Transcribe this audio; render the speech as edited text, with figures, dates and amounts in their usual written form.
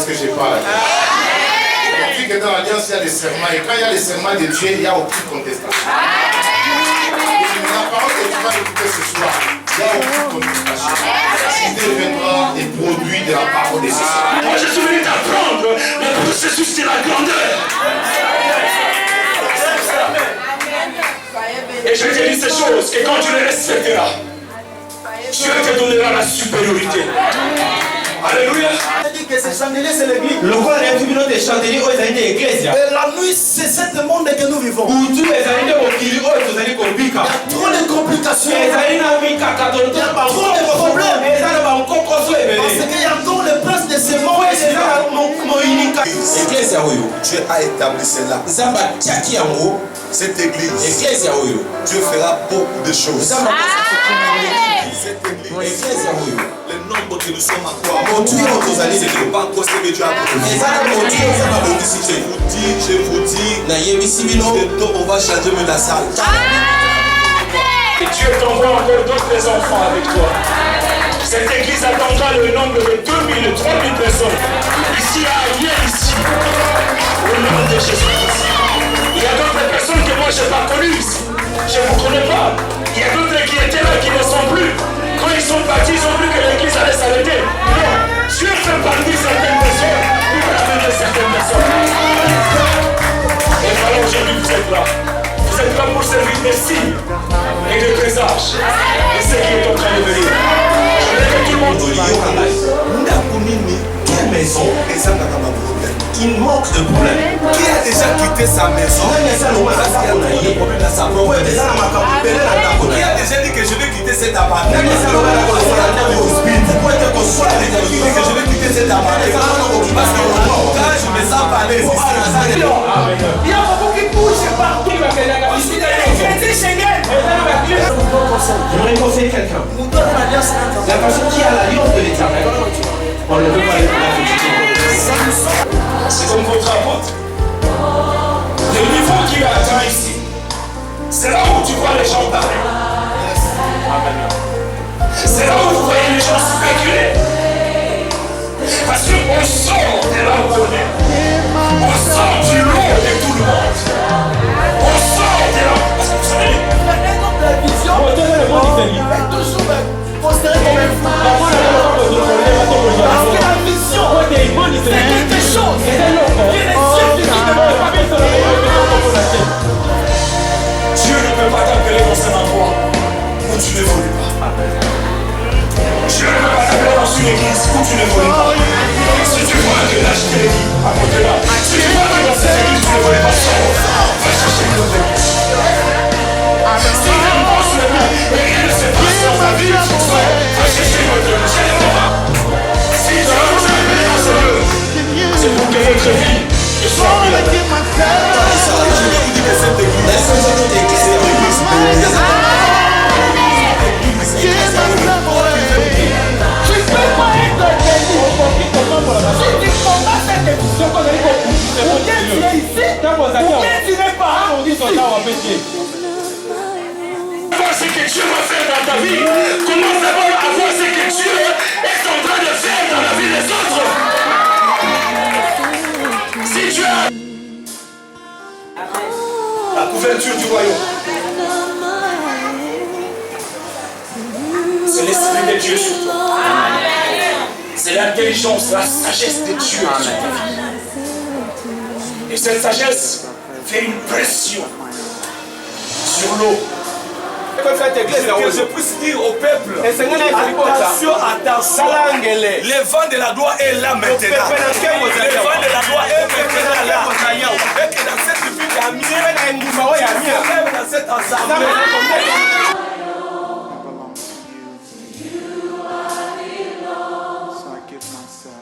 que j'ai pas. On dit que dans l'alliance, il y a des serments. Et quand il y a les serments de Dieu, il n'y a aucune contestation. La parole que tu vas écouter ce soir, il n'y a aucune contestation. Il deviendra des produits de la parole de ce soir. Moi, je suis venu t'apprendre le processus de la grandeur. Et je te dis ces choses, que quand tu les respecteras, Dieu te donnera la supériorité. Alléluia. Que ces chandeliers, c'est l'église. Le roi des chandeliers, Et la nuit, c'est ce monde que nous vivons. Il y a trop de complications. Il y a trop de problèmes. Parce qu'il y a encore le prince de ce monde. Dieu a établi cela. Cette église, Dieu fera beaucoup de choses. Cette église, le nombre que nous sommes à croire, ce n'est pas encore ce que Dieu a promis. Je vous dis, bientôt on va changer même la salle. Et Dieu t'envoie encore d'autres enfants avec toi. Cette église attendra le nombre de 2000, 3000 personnes. Ici, ailleurs, ici. Au nom de Jésus-Christ. Il y a d'autres personnes que moi je n'ai pas connues ici. Je ne vous connais pas. Il y a d'autres qui étaient là qui ne sont plus. Quand ils sont partis, ils ont vu que l'église allait s'arrêter. Non, Dieu fait partir certaines personnes pour amener certaines personnes. Et voilà, aujourd'hui vous êtes là. Vous êtes là pour servir des signes et des présages. Et ce qui est en train de venir. Je voudrais que tout le monde dise. Quelle maison? qui manque de problème. Qui a déjà quitté sa maison? Qui a déjà dit que je vais quitter cet appartement? Qui a déjà dit que je vais quitter cet appartement? Parce que quand je me sens parler, il y a beaucoup qui bougent partout. Ici, j'aimerais conseiller quelqu'un. La personne qui a l'alliance de l'Éternel, on ne veut pas être la c'est comme votre apôtre. Le niveau qui attend ici, c'est là où tu vois les gens parler. C'est là où vous voyez les gens spéculer. Parce qu'on sort de là où on est. On sort du lot de tout le monde. On sort de là. Parce que vous savez, la vision est toujours considérée comme un fou. Parce que la vision, c'est quelque chose. Et les cieux qui ne peuvent pas mettre Dieu ne peut pas t'appeler dans un endroit où tu n'évolues pas. Dieu ne peut pas t'appeler dans une église où tu n'évolues pas. Si tu vois que là je t'ai dit, à côté là, si tu vois que dans cette église tu n'évolues pas, va chercher une autre église. Si tu ne penses pas et rien ne se passe dans ta vie, va chercher une autre église. Si tu veux vous appeler dans ce lieu, c'est pour que votre vie soit en paix. Voir ce que Dieu va faire dans ta vie, commence d'abord à voir ce que Dieu est en train de faire dans la vie des autres. Si Dieu a la couverture du royaume, c'est l'esprit de Dieu sur toi. C'est l'intelligence, la sagesse de Dieu sur ta vie. Et cette sagesse fait une pression sur l'eau. Que je puisse dire au peuple, attention, attention, le vent de la gloire est là maintenant. Le vent de la gloire est maintenant là. Et que dans cette ville, dans cette assemblée, So I give myself.